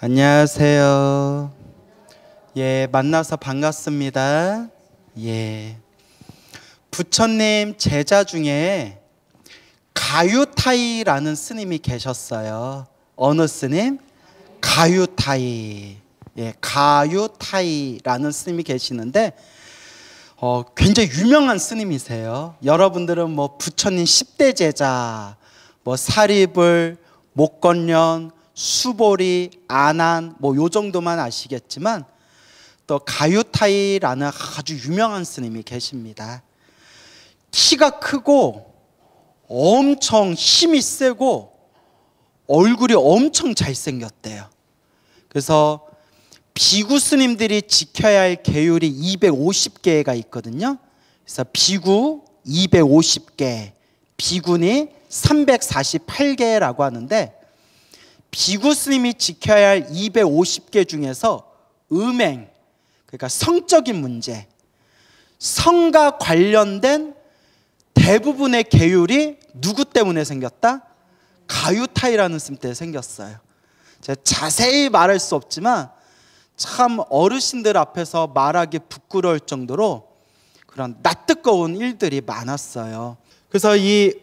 안녕하세요. 예, 만나서 반갑습니다. 예. 부처님 제자 중에 가유타이라는 스님이 계셨어요. 어느 스님? 가유타이. 예, 가유타이라는 스님이 계시는데 굉장히 유명한 스님이세요. 여러분들은 뭐 부처님 10대 제자, 뭐 사리불, 목건련, 수보리, 아난 뭐 요 정도만 아시겠지만 또 가유타이라는 아주 유명한 스님이 계십니다. 키가 크고 엄청 힘이 세고 얼굴이 엄청 잘생겼대요. 그래서 비구 스님들이 지켜야 할 계율이 250개가 있거든요. 그래서 비구 250개, 비구니 348개라고 하는데, 비구 스님이 지켜야 할 250개 중에서 음행, 그러니까 성적인 문제, 성과 관련된 대부분의 계율이 누구 때문에 생겼다? 가유타이라는 스님 때문에 생겼어요. 제가 자세히 말할 수 없지만 참 어르신들 앞에서 말하기 부끄러울 정도로 그런 낯뜨거운 일들이 많았어요. 그래서 이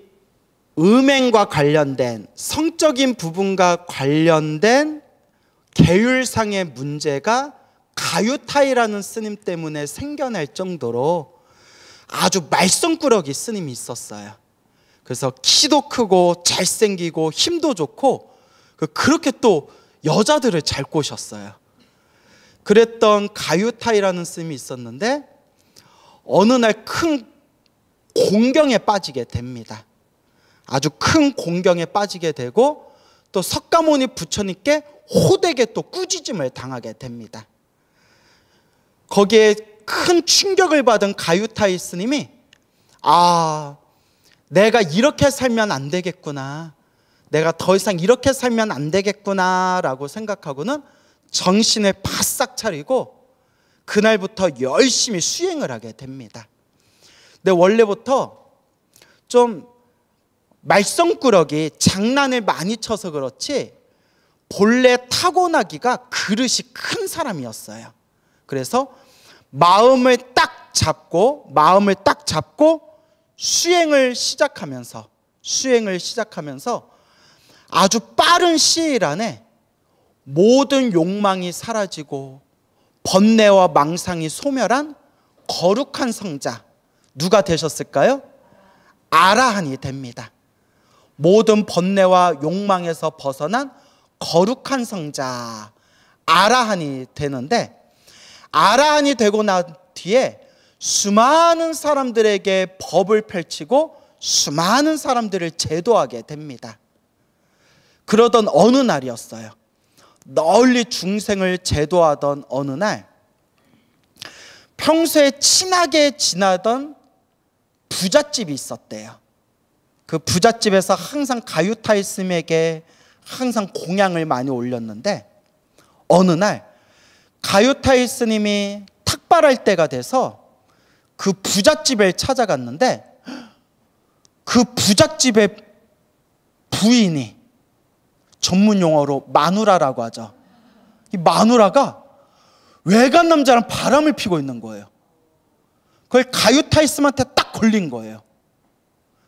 음행과 관련된 성적인 부분과 관련된 계율상의 문제가 가유타이라는 스님 때문에 생겨날 정도로 아주 말썽꾸러기 스님이 있었어요. 그래서 키도 크고 잘생기고 힘도 좋고 그렇게 또 여자들을 잘 꼬셨어요. 그랬던 가유타이라는 스님이 있었는데 어느 날 큰 공경에 빠지게 됩니다. 아주 큰 공경에 빠지게 되고 또 석가모니 부처님께 호되게 또 꾸짖음을 당하게 됩니다. 거기에 큰 충격을 받은 가유타이 스님이 내가 이렇게 살면 안 되겠구나, 내가 더 이상 이렇게 살면 안 되겠구나 라고 생각하고는 정신을 바싹 차리고 그날부터 열심히 수행을 하게 됩니다. 근데 원래부터 좀 말썽꾸러기, 장난을 많이 쳐서 그렇지 본래 타고나기가 그릇이 큰 사람이었어요. 그래서 마음을 딱 잡고 수행을 시작하면서 아주 빠른 시일 안에 모든 욕망이 사라지고 번뇌와 망상이 소멸한 거룩한 성자, 누가 되셨을까요? 아라한이 됩니다. 모든 번뇌와 욕망에서 벗어난 거룩한 성자 아라한이 되는데, 아라한이 되고 난 뒤에 수많은 사람들에게 법을 펼치고 수많은 사람들을 제도하게 됩니다. 그러던 어느 날이었어요. 널리 중생을 제도하던 어느 날, 평소에 친하게 지나던 부잣집이 있었대요. 그 부잣집에서 항상 가유타이 스님에게 항상 공양을 많이 올렸는데, 어느 날 가유타이 스님이 탁발할 때가 돼서 그 부잣집에 찾아갔는데, 그 부잣집의 부인이 전문 용어로 마누라라고 하죠. 이 마누라가 외간 남자랑 바람을 피고 있는 거예요. 그걸 가유타이 스님한테 딱 걸린 거예요.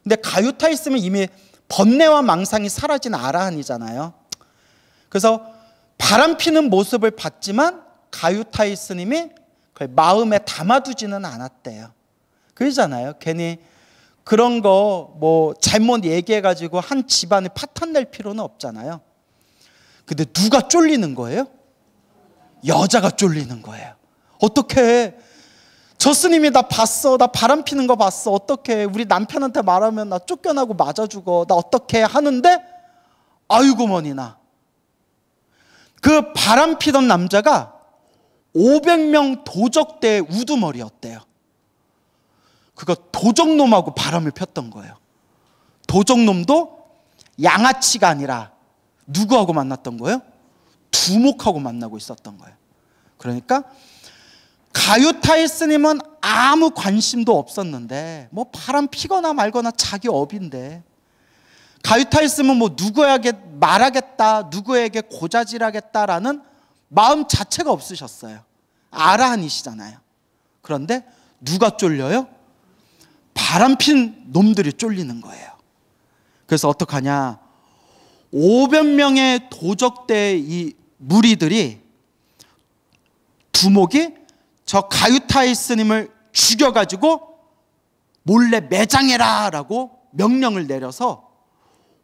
근데 가유타이 스님은 이미 번뇌와 망상이 사라진 아라한이잖아요. 그래서 바람 피는 모습을 봤지만 가유타이 스님이 그걸 마음에 담아두지는 않았대요. 그러잖아요. 괜히 그런 거 뭐 잘못 얘기해가지고 한 집안에 파탄 낼 필요는 없잖아요. 근데 누가 쫄리는 거예요? 여자가 쫄리는 거예요. 어떡해, 저 스님이 나 봤어, 나 바람 피는 거 봤어, 어떡해, 우리 남편한테 말하면 나 쫓겨나고 맞아 죽어, 나 어떡해 하는데, 아이고 머니나, 그 바람 피던 남자가 500명 도적대 우두머리였대요. 그거 도적놈하고 바람을 폈던 거예요. 도적놈도 양아치가 아니라 누구하고 만났던 거예요? 두목하고 만나고 있었던 거예요. 그러니까 가유타이 스님은 아무 관심도 없었는데, 뭐 바람 피거나 말거나 자기 업인데, 가유타 있으면 뭐 누구에게 말하겠다, 누구에게 고자질하겠다라는 마음 자체가 없으셨어요. 아라한이시잖아요. 그런데 누가 쫄려요? 바람핀 놈들이 쫄리는 거예요. 그래서 어떡하냐, 500명의 도적대 이 무리들이 두목이 저 가유타의 스님을 죽여가지고 몰래 매장해라 라고 명령을 내려서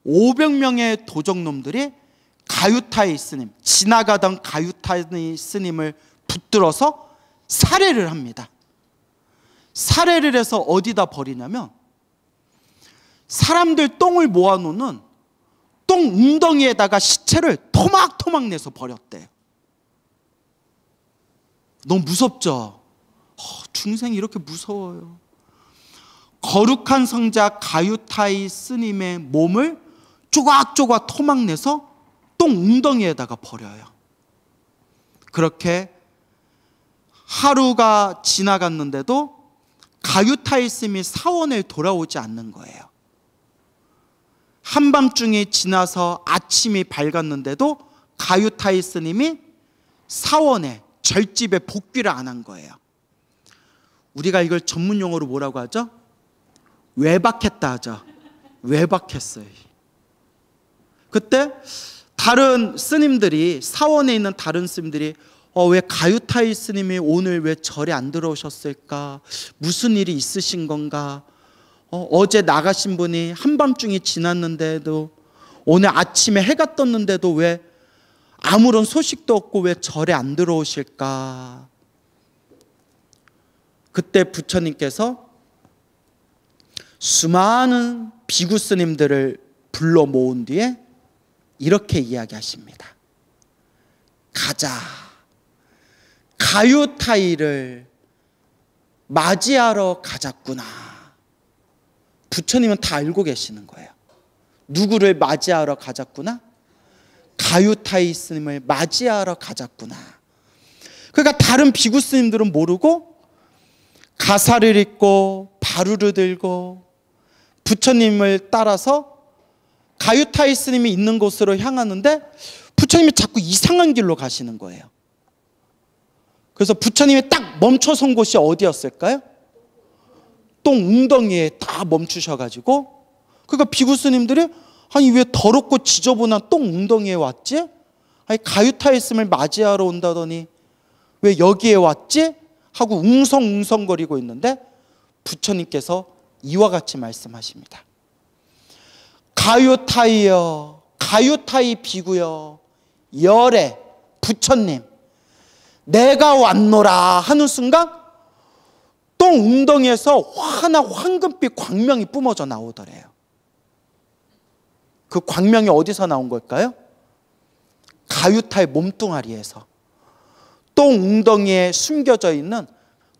500명의 도적놈들이 가유타의 스님, 지나가던 가유타의 스님을 붙들어서 살해를 합니다. 살해를 해서 어디다 버리냐면 사람들 똥을 모아놓는 똥 웅덩이에다가 시체를 토막토막 내서 버렸대요. 너무 무섭죠? 중생이 이렇게 무서워요. 거룩한 성자 가유타이 스님의 몸을 조각조각 토막 내서 똥 웅덩이에다가 버려요. 그렇게 하루가 지나갔는데도 가유타이 스님이 사원에 돌아오지 않는 거예요. 한밤중이 지나서 아침이 밝았는데도 가유타이 스님이 사원에 절집에 복귀를 안 한 거예요. 우리가 이걸 전문 용어로 뭐라고 하죠? 외박했다 하죠. 외박했어요. 그때 다른 스님들이, 사원에 있는 다른 스님들이 왜 가유타이 스님이 오늘 왜 절에 안 들어오셨을까? 무슨 일이 있으신 건가? 어제 나가신 분이 한밤중이 지났는데도, 오늘 아침에 해가 떴는데도 왜 아무런 소식도 없고 왜 절에 안 들어오실까? 그때 부처님께서 수많은 비구 스님들을 불러 모은 뒤에 이렇게 이야기하십니다. 가자. 가유타이를 맞이하러 가자꾸나. 부처님은 다 알고 계시는 거예요. 누구를 맞이하러 가자꾸나? 가유타이 스님을 맞이하러 가자꾸나. 그러니까 다른 비구 스님들은 모르고 가사를 읽고 바루를 들고 부처님을 따라서 가유타이 스님이 있는 곳으로 향하는데 부처님이 자꾸 이상한 길로 가시는 거예요. 그래서 부처님이 딱 멈춰선 곳이 어디였을까요? 똥 웅덩이에 다 멈추셔가지고, 그러니까 비구 스님들이 아니 왜 더럽고 지저분한 똥 웅덩이에 왔지? 아니 가유타이 스님을 맞이하러 온다더니 왜 여기에 왔지? 하고 웅성웅성거리고 있는데 부처님께서 이와 같이 말씀하십니다. 가유타이여, 가유타이 비구여, 열애 부처님 내가 왔노라 하는 순간 똥 웅덩이에서 환한 황금빛 광명이 뿜어져 나오더래요. 그 광명이 어디서 나온 걸까요? 가유타의 몸뚱아리에서. 똥 웅덩이에 숨겨져 있는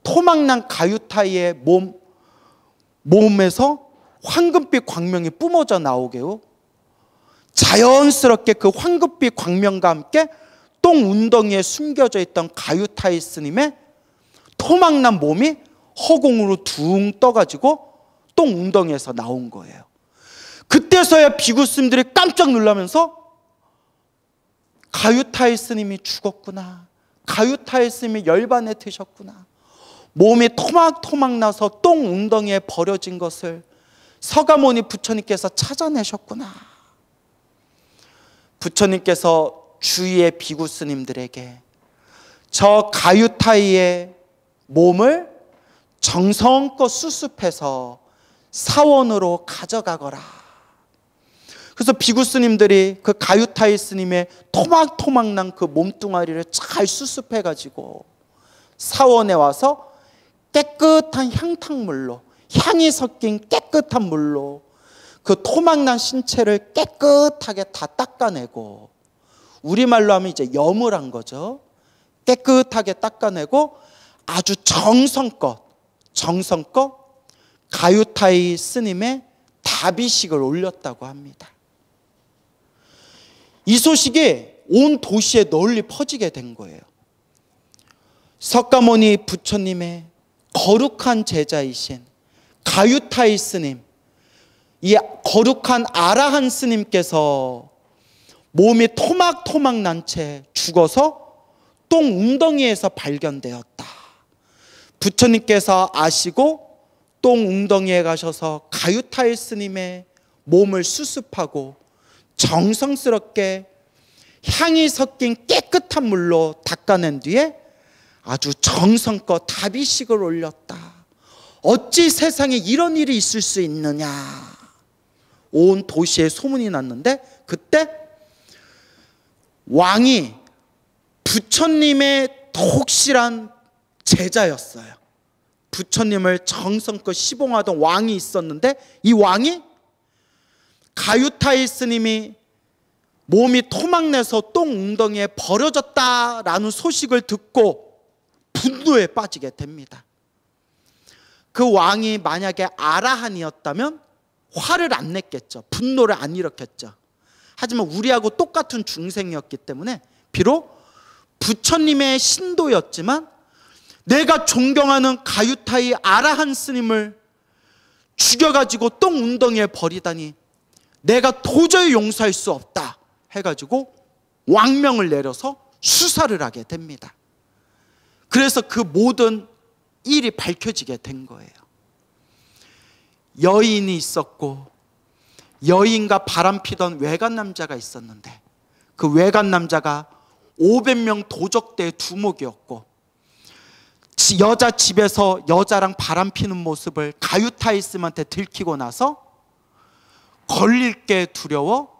토막난 가유타이의 몸에서 황금빛 광명이 뿜어져 나오게요. 자연스럽게 그 황금빛 광명과 함께 똥 웅덩이에 숨겨져 있던 가유타이 스님의 토막난 몸이 허공으로 둥 떠가지고 똥 웅덩이에서 나온 거예요. 그때서야 비구 스님들이 깜짝 놀라면서 가유타이 스님이 죽었구나, 가유타이 스님이 열반에 드셨구나, 몸이 토막토막 나서 똥 웅덩이에 버려진 것을 서가모니 부처님께서 찾아내셨구나. 부처님께서 주위의 비구 스님들에게 저 가유타이의 몸을 정성껏 수습해서 사원으로 가져가거라. 그래서 비구 스님들이 그 가유타이 스님의 토막토막 난 그 몸뚱아리를 잘 수습해가지고 사원에 와서 깨끗한 향탕물로, 향이 섞인 깨끗한 물로 그 토막난 신체를 깨끗하게 다 닦아내고, 우리말로 하면 이제 염을 한 거죠. 깨끗하게 닦아내고 아주 정성껏 가유타이 스님의 다비식을 올렸다고 합니다. 이 소식이 온 도시에 널리 퍼지게 된 거예요. 석가모니 부처님의 거룩한 제자이신 가유타이 스님, 이 거룩한 아라한 스님께서 몸이 토막토막 난 채 죽어서 똥웅덩이에서 발견되었다. 부처님께서 아시고 똥웅덩이에 가셔서 가유타일 스님의 몸을 수습하고 정성스럽게 향이 섞인 깨끗한 물로 닦아낸 뒤에 아주 정성껏 다비식을 올렸다. 어찌 세상에 이런 일이 있을 수 있느냐. 온 도시에 소문이 났는데 그때 왕이 부처님의 독실한 제자였어요. 부처님을 정성껏 시봉하던 왕이 있었는데 이 왕이 가유타일 스님이 몸이 토막내서 똥웅덩이에 버려졌다라는 소식을 듣고 분노에 빠지게 됩니다. 그 왕이 만약에 아라한이었다면 화를 안 냈겠죠. 분노를 안 일으켰죠. 하지만 우리하고 똑같은 중생이었기 때문에 비록 부처님의 신도였지만 내가 존경하는 가유타이 아라한 스님을 죽여가지고 똥웅덩이에 버리다니 내가 도저히 용서할 수 없다 해가지고 왕명을 내려서 수사를 하게 됩니다. 그래서 그 모든 일이 밝혀지게 된 거예요. 여인이 있었고 여인과 바람피던 외간 남자가 있었는데 그 외간 남자가 500명 도적대의 두목이었고 여자 집에서 여자랑 바람피는 모습을 가유타이 스님한테 들키고 나서 걸릴 게 두려워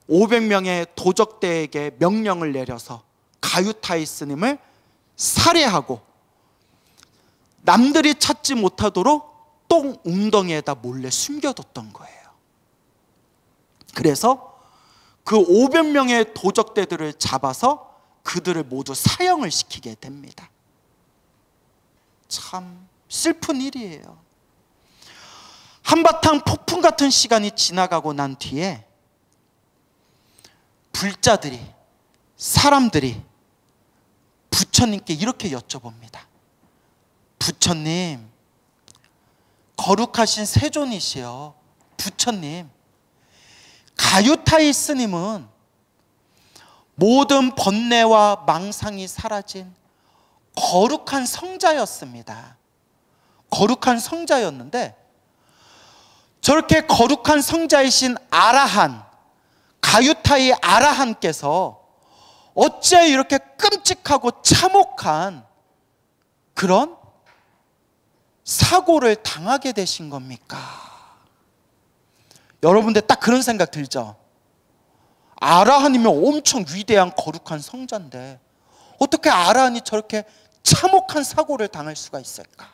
500명의 도적대에게 명령을 내려서 가유타이 스님을 살해하고 남들이 찾지 못하도록 똥웅덩이에다 몰래 숨겨뒀던 거예요. 그래서 그 500명의 도적대들을 잡아서 그들을 모두 사형을 시키게 됩니다. 참 슬픈 일이에요. 한바탕 폭풍 같은 시간이 지나가고 난 뒤에 불자들이, 사람들이 부처님께 이렇게 여쭤봅니다. 부처님, 거룩하신 세존이시여 부처님, 가유타이 스님은 모든 번뇌와 망상이 사라진 거룩한 성자였습니다. 거룩한 성자였는데 저렇게 거룩한 성자이신 아라한, 가유타이 아라한께서 어째 이렇게 끔찍하고 참혹한 그런 사고를 당하게 되신 겁니까? 여러분들 딱 그런 생각 들죠? 아라한이면 엄청 위대한 거룩한 성자인데 어떻게 아라한이 저렇게 참혹한 사고를 당할 수가 있을까?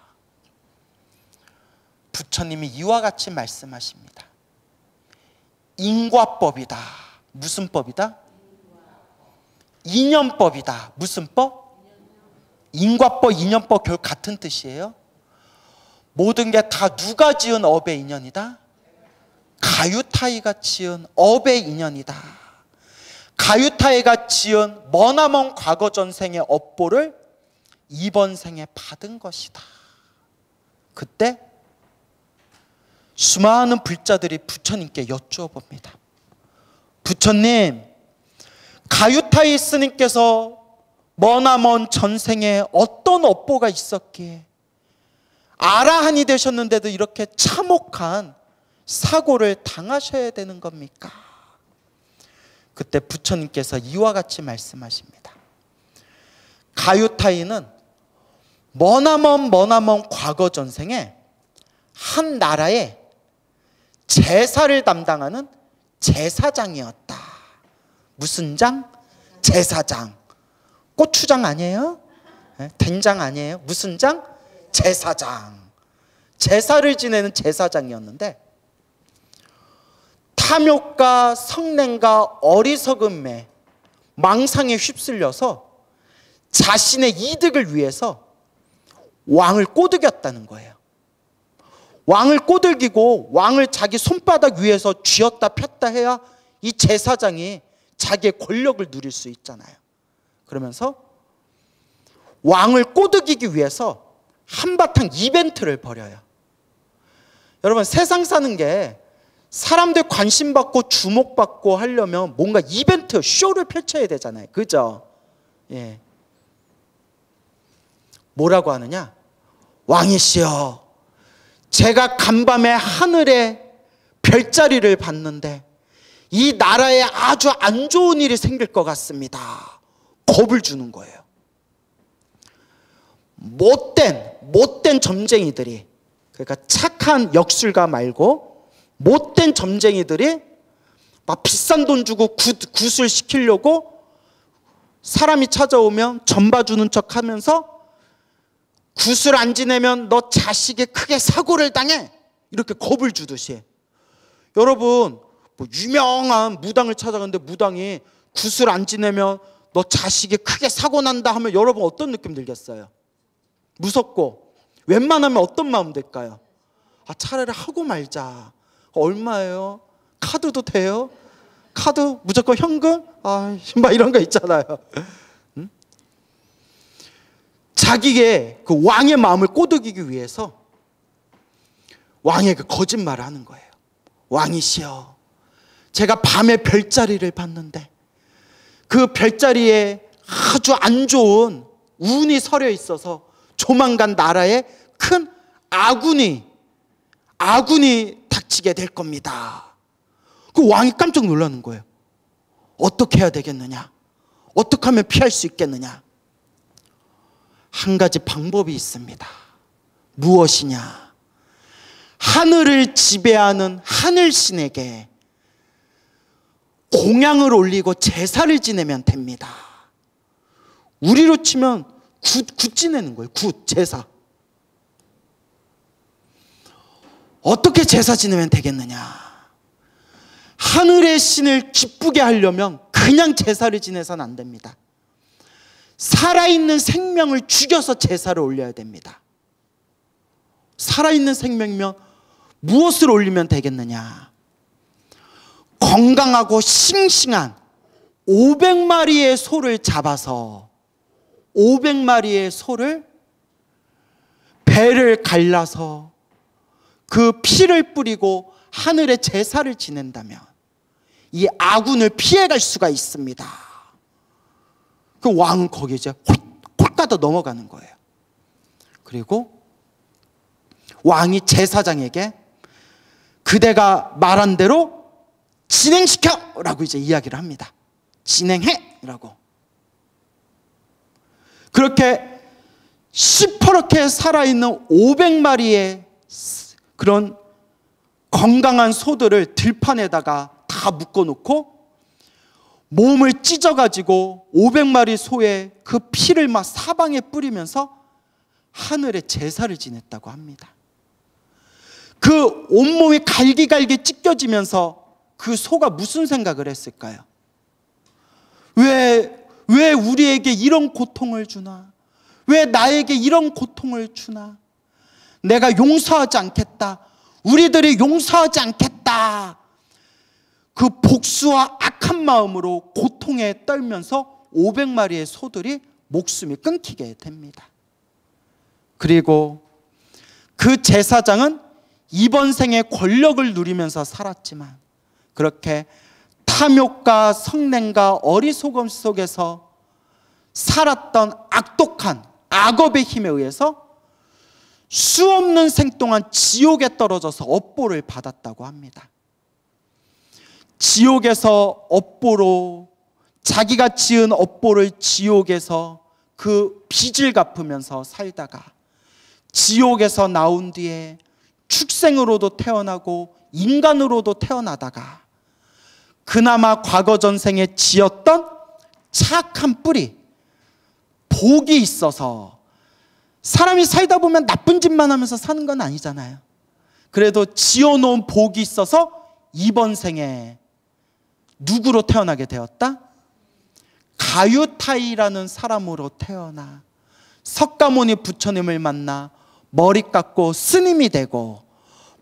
부처님이 이와 같이 말씀하십니다. 인과법이다. 무슨 법이다? 인연법이다. 무슨 법? 인과법, 인연법 결국 같은 뜻이에요. 모든 게 다 누가 지은 업의 인연이다? 가유타이가 지은 업의 인연이다. 가유타이가 지은 머나먼 과거 전생의 업보를 이번 생에 받은 것이다. 그때 수많은 불자들이 부처님께 여쭈어 봅니다. 부처님, 가유타이 스님께서 머나먼 전생에 어떤 업보가 있었기에 아라한이 되셨는데도 이렇게 참혹한 사고를 당하셔야 되는 겁니까? 그때 부처님께서 이와 같이 말씀하십니다. 가유타이는 머나먼 과거 전생에 한 나라의 제사를 담당하는 제사장이었다. 무슨 장? 제사장. 고추장 아니에요? 된장 아니에요? 무슨 장? 제사장. 제사를 지내는 제사장이었는데 탐욕과 성냄과 어리석음에 망상에 휩쓸려서 자신의 이득을 위해서 왕을 꼬드겼다는 거예요. 왕을 꼬들기고 왕을 자기 손바닥 위에서 쥐었다 폈다 해야 이 제사장이 자기의 권력을 누릴 수 있잖아요. 그러면서 왕을 꼬드기기 위해서 한바탕 이벤트를 벌여요. 여러분, 세상 사는 게 사람들 관심받고 주목받고 하려면 뭔가 이벤트, 쇼를 펼쳐야 되잖아요. 그죠? 예. 뭐라고 하느냐? 왕이시여, 제가 간밤에 하늘에 별자리를 봤는데 이 나라에 아주 안 좋은 일이 생길 것 같습니다. 겁을 주는 거예요. 못된 점쟁이들이, 그러니까 착한 역술가 말고 못된 점쟁이들이 막 비싼 돈 주고 굿을 시키려고 사람이 찾아오면 전 봐주는 척 하면서 굿을 안 지내면 너 자식이 크게 사고를 당해, 이렇게 겁을 주듯이. 여러분, 뭐 유명한 무당을 찾아갔는데 무당이 굿을 안 지내면 너 자식이 크게 사고 난다 하면 여러분 어떤 느낌 들겠어요? 무섭고. 웬만하면 어떤 마음 들까요? 아, 차라리 하고 말자. 얼마예요? 카드도 돼요? 카드 무조건 현금? 아, 막 이런 거 있잖아요. 응? 자기의 그 왕의 마음을 꼬드기기 위해서 왕의 그 거짓말을 하는 거예요. 왕이시여, 제가 밤에 별자리를 봤는데 그 별자리에 아주 안 좋은 운이 서려 있어서 조만간 나라에 큰 아군이 닥치게 될 겁니다. 그 왕이 깜짝 놀라는 거예요. 어떻게 해야 되겠느냐? 어떻게 하면 피할 수 있겠느냐? 한 가지 방법이 있습니다. 무엇이냐? 하늘을 지배하는 하늘신에게 공양을 올리고 제사를 지내면 됩니다. 우리로 치면 굿 지내는 거예요. 굿, 제사. 어떻게 제사 지내면 되겠느냐? 하늘의 신을 기쁘게 하려면 그냥 제사를 지내서는 안 됩니다. 살아있는 생명을 죽여서 제사를 올려야 됩니다. 살아있는 생명이면 무엇을 올리면 되겠느냐? 건강하고 싱싱한 500마리의 소를 잡아서 500마리의 소를 배를 갈라서 그 피를 뿌리고 하늘에 제사를 지낸다면 이 아군을 피해갈 수가 있습니다. 그 왕은 거기에 이제 홀 가다 넘어가는 거예요. 그리고 왕이 제사장에게 그대가 말한 대로 진행시켜! 라고 이제 이야기를 합니다. 진행해! 라고. 그렇게 시퍼렇게 살아있는 500마리의 그런 건강한 소들을 들판에다가 다 묶어놓고 몸을 찢어가지고 500마리 소의 그 피를 막 사방에 뿌리면서 하늘에 제사를 지냈다고 합니다. 그 온몸이 갈기갈기 찢겨지면서 그 소가 무슨 생각을 했을까요? 왜 우리에게 이런 고통을 주나? 왜 나에게 이런 고통을 주나? 내가 용서하지 않겠다. 우리들이 용서하지 않겠다. 그 복수와 악한 마음으로 고통에 떨면서 500마리의 소들이 목숨이 끊기게 됩니다. 그리고 그 제사장은 이번 생에 권력을 누리면서 살았지만 그렇게 탐욕과 성냄과 어리석음 속에서 살았던 악독한 악업의 힘에 의해서 수없는 생 동안 지옥에 떨어져서 업보를 받았다고 합니다. 지옥에서 업보로, 자기가 지은 업보를 지옥에서 그 빚을 갚으면서 살다가 지옥에서 나온 뒤에 축생으로도 태어나고 인간으로도 태어나다가 그나마 과거 전생에 지었던 착한 뿌리, 복이 있어서, 사람이 살다 보면 나쁜 짓만 하면서 사는 건 아니잖아요. 그래도 지어놓은 복이 있어서 이번 생에 누구로 태어나게 되었다? 가유타이라는 사람으로 태어나 석가모니 부처님을 만나 머리 깎고 스님이 되고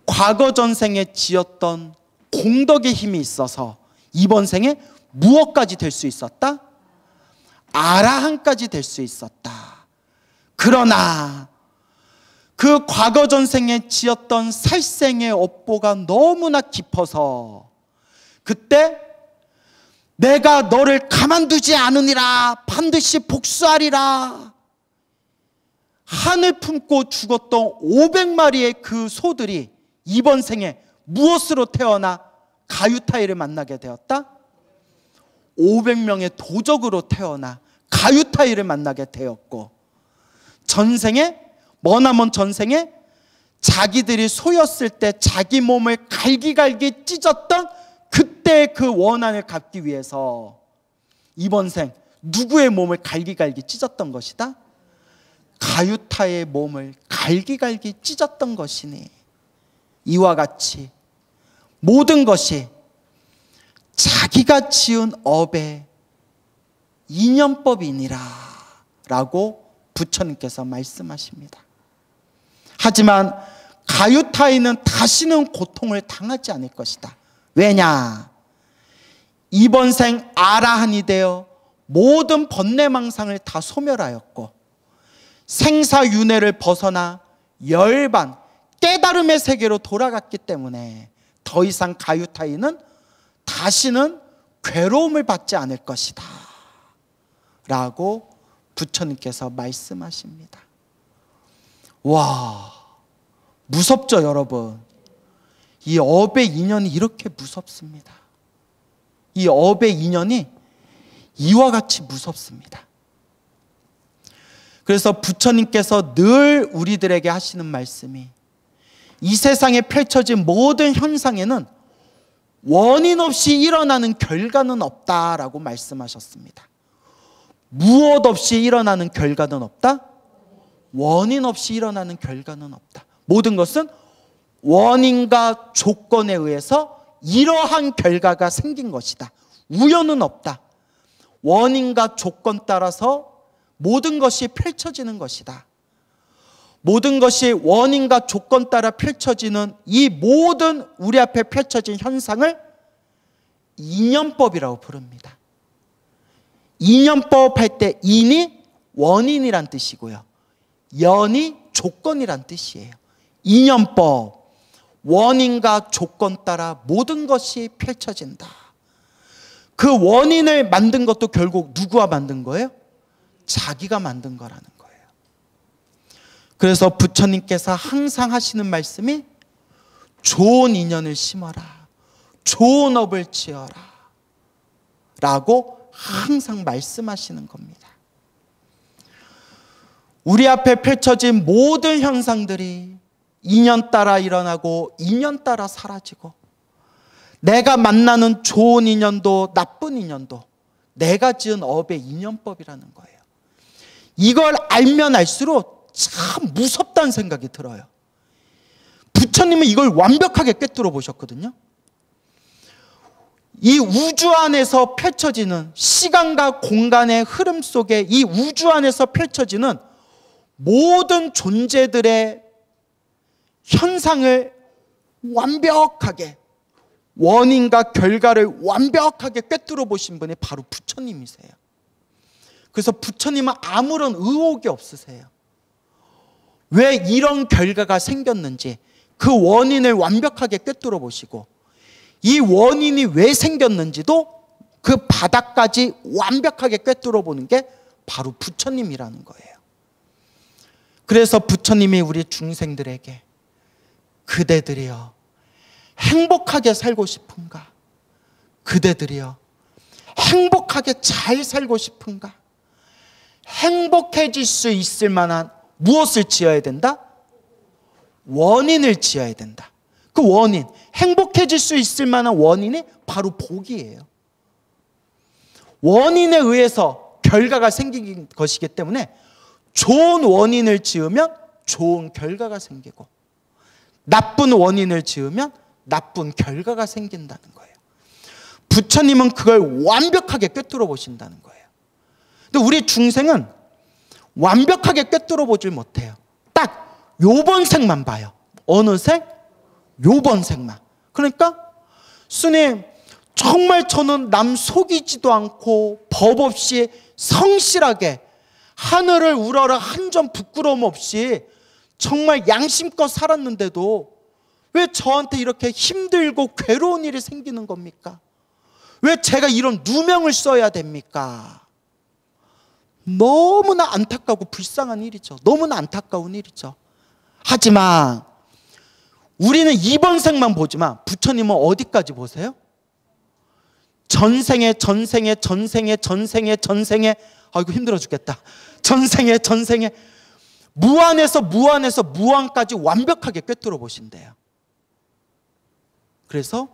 과거 전생에 지었던 공덕의 힘이 있어서 이번 생에 무엇까지 될 수 있었다? 아라한까지 될 수 있었다. 그러나 그 과거 전생에 지었던 살생의 업보가 너무나 깊어서 그때 내가 너를 가만두지 않으니라 반드시 복수하리라 한을 품고 죽었던 500마리의 그 소들이 이번 생에 무엇으로 태어나 가유타이를 만나게 되었다? 500명의 도적으로 태어나 가유타이를 만나게 되었고, 전생에 머나먼 전생에 자기들이 소였을 때 자기 몸을 갈기갈기 찢었던 그때의 그 원한을 갚기 위해서 이번 생 누구의 몸을 갈기갈기 찢었던 것이다? 가유타의 몸을 갈기갈기 찢었던 것이니 이와 같이 모든 것이 자기가 지은 업의 인연법이니라 라고 부처님께서 말씀하십니다. 하지만 가유타이는 다시는 고통을 당하지 않을 것이다. 왜냐? 이번 생 아라한이 되어 모든 번뇌망상을 다 소멸하였고 생사윤회를 벗어나 열반 깨달음의 세계로 돌아갔기 때문에 더 이상 가유타이는 다시는 괴로움을 받지 않을 것이다 라고 부처님께서 말씀하십니다. 와, 무섭죠 여러분? 이 업의 인연이 이렇게 무섭습니다. 이 업의 인연이 이와 같이 무섭습니다. 그래서 부처님께서 늘 우리들에게 하시는 말씀이 이 세상에 펼쳐진 모든 현상에는 원인 없이 일어나는 결과는 없다라고 말씀하셨습니다. 무엇 없이 일어나는 결과는 없다? 원인 없이 일어나는 결과는 없다. 모든 것은 원인과 조건에 의해서 이러한 결과가 생긴 것이다. 우연은 없다. 원인과 조건 따라서 모든 것이 펼쳐지는 것이다. 모든 것이 원인과 조건 따라 펼쳐지는 이 모든 우리 앞에 펼쳐진 현상을 인연법이라고 부릅니다. 인연법 할 때 인이 원인이란 뜻이고요, 연이 조건이란 뜻이에요. 인연법, 원인과 조건 따라 모든 것이 펼쳐진다. 그 원인을 만든 것도 결국 누구가 만든 거예요? 자기가 만든 거라는 거예요. 그래서 부처님께서 항상 하시는 말씀이 좋은 인연을 심어라, 좋은 업을 지어라 라고 항상 말씀하시는 겁니다. 우리 앞에 펼쳐진 모든 현상들이 인연 따라 일어나고 인연 따라 사라지고, 내가 만나는 좋은 인연도 나쁜 인연도 내가 지은 업의 인연법이라는 거예요. 이걸 알면 알수록 참 무섭다는 생각이 들어요. 부처님은 이걸 완벽하게 꿰뚫어 보셨거든요. 이 우주 안에서 펼쳐지는 시간과 공간의 흐름 속에 이 우주 안에서 펼쳐지는 모든 존재들의 현상을 완벽하게, 원인과 결과를 완벽하게 꿰뚫어 보신 분이 바로 부처님이세요. 그래서 부처님은 아무런 의혹이 없으세요. 왜 이런 결과가 생겼는지 그 원인을 완벽하게 꿰뚫어 보시고, 이 원인이 왜 생겼는지도 그 바닥까지 완벽하게 꿰뚫어 보는 게 바로 부처님이라는 거예요. 그래서 부처님이 우리 중생들에게 그대들이여 행복하게 살고 싶은가? 그대들이여 행복하게 잘 살고 싶은가? 행복해질 수 있을 만한 무엇을 지어야 된다? 원인을 지어야 된다. 그 원인, 행복해질 수 있을 만한 원인이 바로 복이에요. 원인에 의해서 결과가 생긴 것이기 때문에 좋은 원인을 지으면 좋은 결과가 생기고, 나쁜 원인을 지으면 나쁜 결과가 생긴다는 거예요. 부처님은 그걸 완벽하게 꿰뚫어 보신다는 거예요. 근데 우리 중생은 완벽하게 꿰뚫어 보질 못해요. 딱 요번 생만 봐요. 어느 생? 요번 생만. 그러니까 스님, 정말 저는 남 속이지도 않고 법 없이 성실하게 하늘을 우러러 한 점 부끄러움 없이 정말 양심껏 살았는데도 왜 저한테 이렇게 힘들고 괴로운 일이 생기는 겁니까? 왜 제가 이런 누명을 써야 됩니까? 너무나 안타깝고 불쌍한 일이죠. 너무나 안타까운 일이죠. 하지만 우리는 이번 생만 보지만 부처님은 어디까지 보세요? 전생에 아이고 힘들어 죽겠다. 전생에 무한에서 무한까지 완벽하게 꿰뚫어 보신대요. 그래서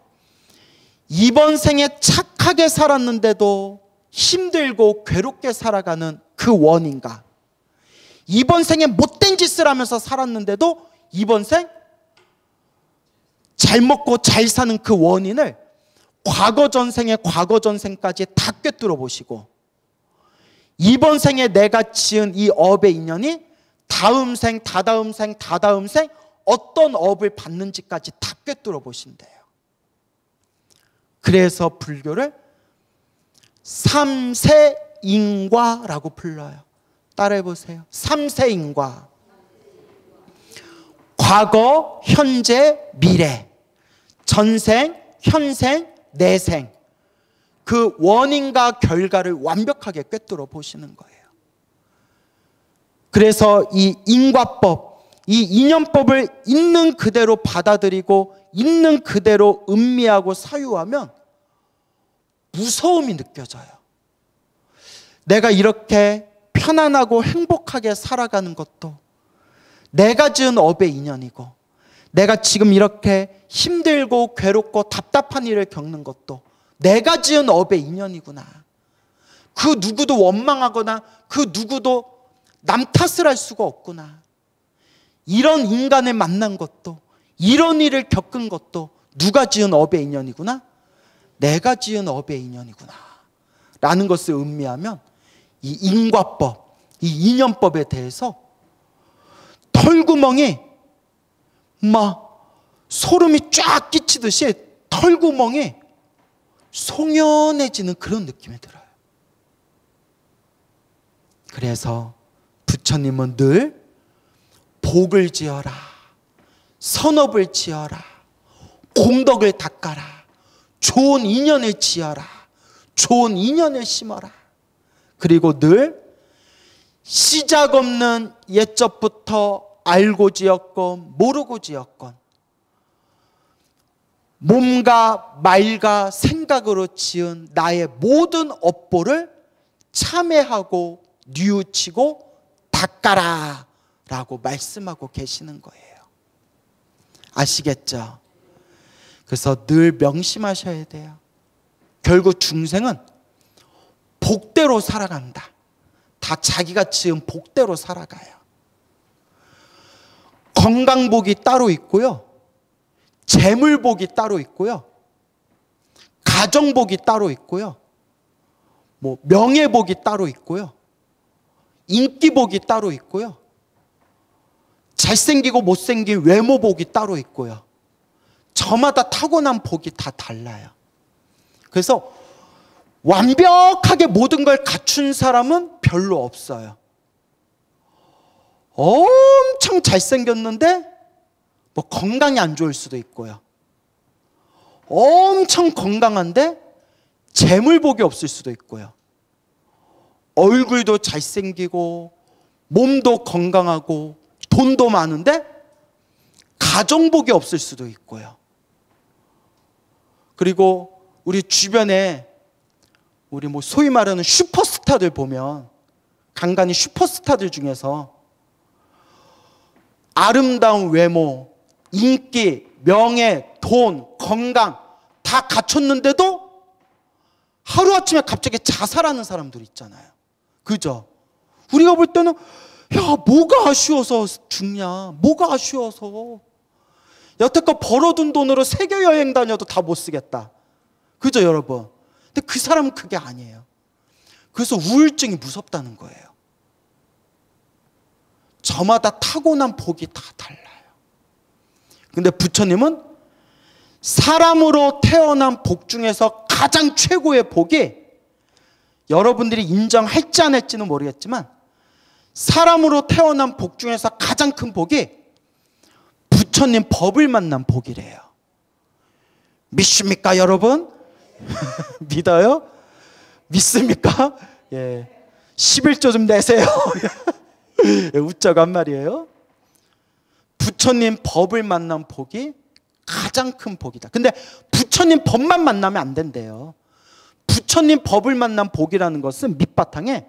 이번 생에 착하게 살았는데도 힘들고 괴롭게 살아가는 그 원인과 이번 생에 못된 짓을 하면서 살았는데도 이번 생 잘 먹고 잘 사는 그 원인을 과거 전생까지 다 꿰뚫어 보시고 이번 생에 내가 지은 이 업의 인연이 다음 생 어떤 업을 받는지까지 다 꿰뚫어 보신대요. 그래서 불교를 삼세인과라고 불러요. 따라해 보세요. 삼세인과. 과거, 현재, 미래. 전생, 현생, 내생. 그 원인과 결과를 완벽하게 꿰뚫어 보시는 거예요. 그래서 이 인과법, 이 인연법을 있는 그대로 받아들이고 있는 그대로 음미하고 사유하면 무서움이 느껴져요. 내가 이렇게 편안하고 행복하게 살아가는 것도 내가 지은 업의 인연이고 내가 지금 이렇게 힘들고 괴롭고 답답한 일을 겪는 것도 내가 지은 업의 인연이구나. 그 누구도 원망하거나 그 누구도 남 탓을 할 수가 없구나. 이런 인간을 만난 것도 이런 일을 겪은 것도 누가 지은 업의 인연이구나. 내가 지은 업의 인연이구나 라는 것을 음미하면 이 인과법, 이 인연법에 대해서 털구멍이 막 소름이 쫙 끼치듯이 털구멍이 송연해지는 그런 느낌이 들어요. 그래서 부처님은 늘 복을 지어라, 선업을 지어라, 공덕을 닦아라, 좋은 인연을 지어라, 좋은 인연을 심어라. 그리고 늘 시작 없는 옛적부터 알고 지었건 모르고 지었건 몸과 말과 생각으로 지은 나의 모든 업보를 참회하고 뉘우치고 닦아라 라고 말씀하고 계시는 거예요. 아시겠죠? 그래서 늘 명심하셔야 돼요. 결국 중생은 복대로 살아간다. 다 자기가 지은 복대로 살아가요. 건강복이 따로 있고요, 재물복이 따로 있고요, 가정복이 따로 있고요, 명예복이 따로 있고요, 인기복이 따로 있고요, 잘생기고 못생긴 외모복이 따로 있고요. 저마다 타고난 복이 다 달라요. 그래서 완벽하게 모든 걸 갖춘 사람은 별로 없어요. 엄청 잘생겼는데 건강이 안 좋을 수도 있고요. 엄청 건강한데 재물복이 없을 수도 있고요. 얼굴도 잘생기고 몸도 건강하고 돈도 많은데 가정복이 없을 수도 있고요. 그리고 우리 주변에 우리 소위 말하는 슈퍼스타들 보면 간간히 슈퍼스타들 중에서 아름다운 외모, 인기, 명예, 돈, 건강 다 갖췄는데도 하루아침에 갑자기 자살하는 사람들 있잖아요. 그죠? 우리가 볼 때는 야, 뭐가 아쉬워서 죽냐? 뭐가 아쉬워서? 여태껏 벌어둔 돈으로 세계 여행 다녀도 다 못 쓰겠다. 그죠, 여러분? 근데 그 사람은 그게 아니에요. 그래서 우울증이 무섭다는 거예요. 저마다 타고난 복이 다 달라요. 근데 부처님은 사람으로 태어난 복 중에서 가장 최고의 복이 여러분들이 인정할지 안 할지는 모르겠지만 사람으로 태어난 복 중에서 가장 큰 복이 부처님 법을 만난 복이래요. 믿습니까, 여러분? 믿어요? 믿습니까? 예. 11조 좀 내세요. 웃자고 한 말이에요. 부처님 법을 만난 복이 가장 큰 복이다. 근데 부처님 법만 만나면 안 된대요. 부처님 법을 만난 복이라는 것은 밑바탕에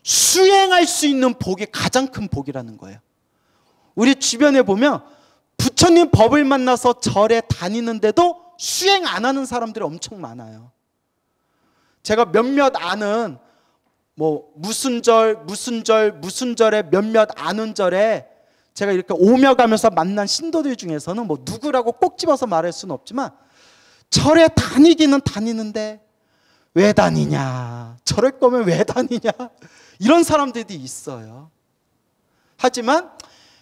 수행할 수 있는 복이 가장 큰 복이라는 거예요. 우리 주변에 보면 부처님 법을 만나서 절에 다니는데도 수행 안 하는 사람들이 엄청 많아요. 제가 몇몇 아는 무슨 절에 몇몇 아는 절에 제가 이렇게 오며 가면서 만난 신도들 중에서는 누구라고 꼭 집어서 말할 수는 없지만 절에 다니기는 다니는데 왜 다니냐, 저럴 거면 왜 다니냐, 이런 사람들이 있어요. 하지만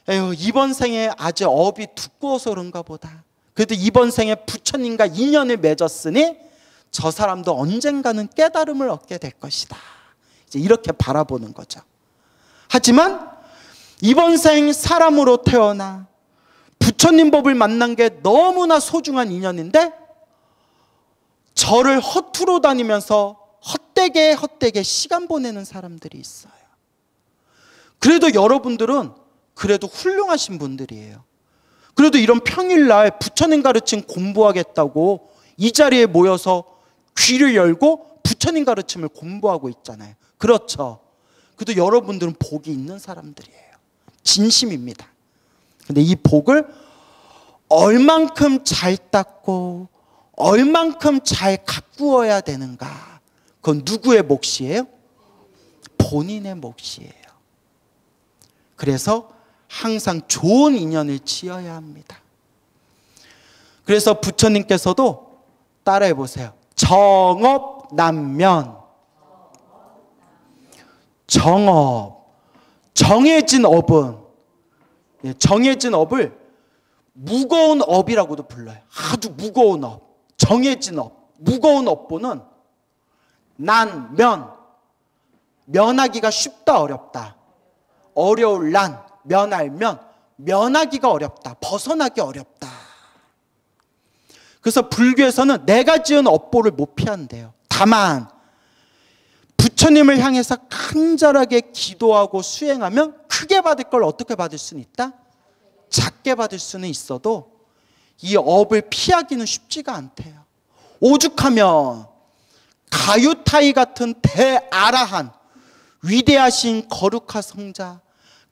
에휴, 이번 생에 아주 업이 두꺼워서 그런가 보다. 그래도 이번 생에 부처님과 인연을 맺었으니 저 사람도 언젠가는 깨달음을 얻게 될 것이다. 이제 이렇게 바라보는 거죠. 하지만 이번 생 사람으로 태어나 부처님 법을 만난 게 너무나 소중한 인연인데 절을 허투루 다니면서 헛되게 시간 보내는 사람들이 있어요. 그래도 여러분들은 그래도 훌륭하신 분들이에요. 그래도 이런 평일날 부처님 가르침 공부하겠다고 이 자리에 모여서 귀를 열고 부처님 가르침을 공부하고 있잖아요. 그렇죠. 그래도 여러분들은 복이 있는 사람들이에요. 진심입니다. 근데 이 복을 얼만큼 잘 닦고 얼만큼 잘 가꾸어야 되는가, 그건 누구의 몫이에요? 본인의 몫이에요. 그래서 항상 좋은 인연을 지어야 합니다. 그래서 부처님께서도 따라해 보세요. 정업남면. 정업, 정해진 업은, 정해진 업을 무거운 업이라고도 불러요. 아주 무거운 업, 정해진 업, 무거운 업보는 난, 면하기가 쉽다 어렵다. 어려울 난, 면할 면, 면하기가 어렵다, 벗어나기 어렵다. 그래서 불교에서는 내가 지은 업보를 못 피한대요. 다만 부처님을 향해서 간절하게 기도하고 수행하면 크게 받을 걸 어떻게 받을 수는 있다? 작게 받을 수는 있어도 이 업을 피하기는 쉽지가 않대요. 오죽하면 가유타이 같은 대아라한, 위대하신 거룩한 성자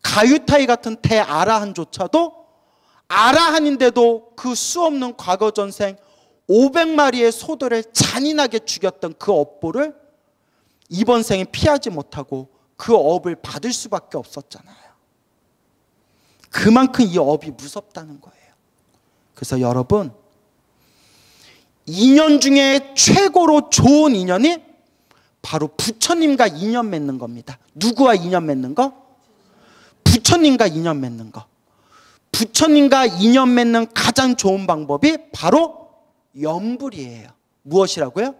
가유타이 같은 대아라한조차도 아라한인데도 그 수없는 과거 전생 500마리의 소들을 잔인하게 죽였던 그 업보를 이번 생에 피하지 못하고 그 업을 받을 수밖에 없었잖아요. 그만큼 이 업이 무섭다는 거예요. 그래서 여러분, 인연 중에 최고로 좋은 인연이 바로 부처님과 인연 맺는 겁니다. 누구와 인연 맺는 거? 부처님과 인연 맺는 거. 부처님과 인연 맺는 가장 좋은 방법이 바로 염불이에요. 무엇이라고요?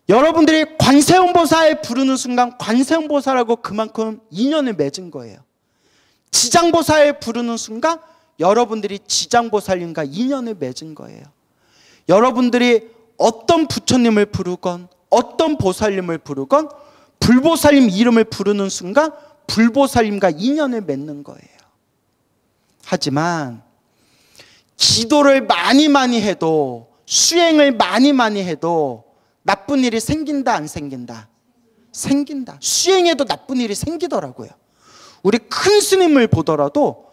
여러분들이 관세음보살을 부르는 순간 관세음보살하고 그만큼 인연을 맺은 거예요. 지장보살을 부르는 순간 여러분들이 지장보살님과 인연을 맺은 거예요. 여러분들이 어떤 부처님을 부르건 어떤 보살님을 부르건 불보살님 이름을 부르는 순간 불보살님과 인연을 맺는 거예요. 하지만 기도를 많이 해도, 수행을 많이 해도 나쁜 일이 생긴다 안 생긴다? 생긴다. 수행해도 나쁜 일이 생기더라고요. 우리 큰 스님을 보더라도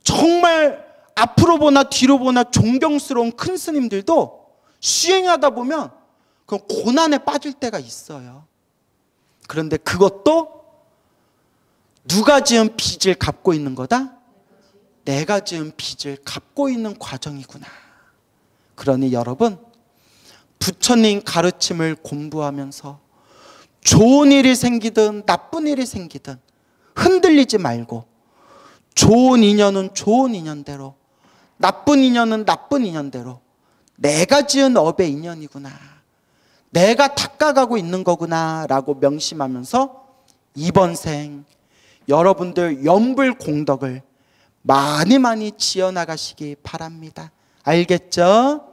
정말 앞으로 보나 뒤로 보나 존경스러운 큰 스님들도 수행하다 보면 그 고난에 빠질 때가 있어요. 그런데 그것도 누가 지은 빚을 갚고 있는 거다? 내가 지은 빚을 갚고 있는 과정이구나. 그러니 여러분, 부처님 가르침을 공부하면서 좋은 일이 생기든 나쁜 일이 생기든 흔들리지 말고, 좋은 인연은 좋은 인연대로, 나쁜 인연은 나쁜 인연대로 내가 지은 업의 인연이구나, 내가 닦아가고 있는 거구나 라고 명심하면서 이번 생 여러분들 연불 공덕을 많이 많이 지어나가시기 바랍니다. 알겠죠?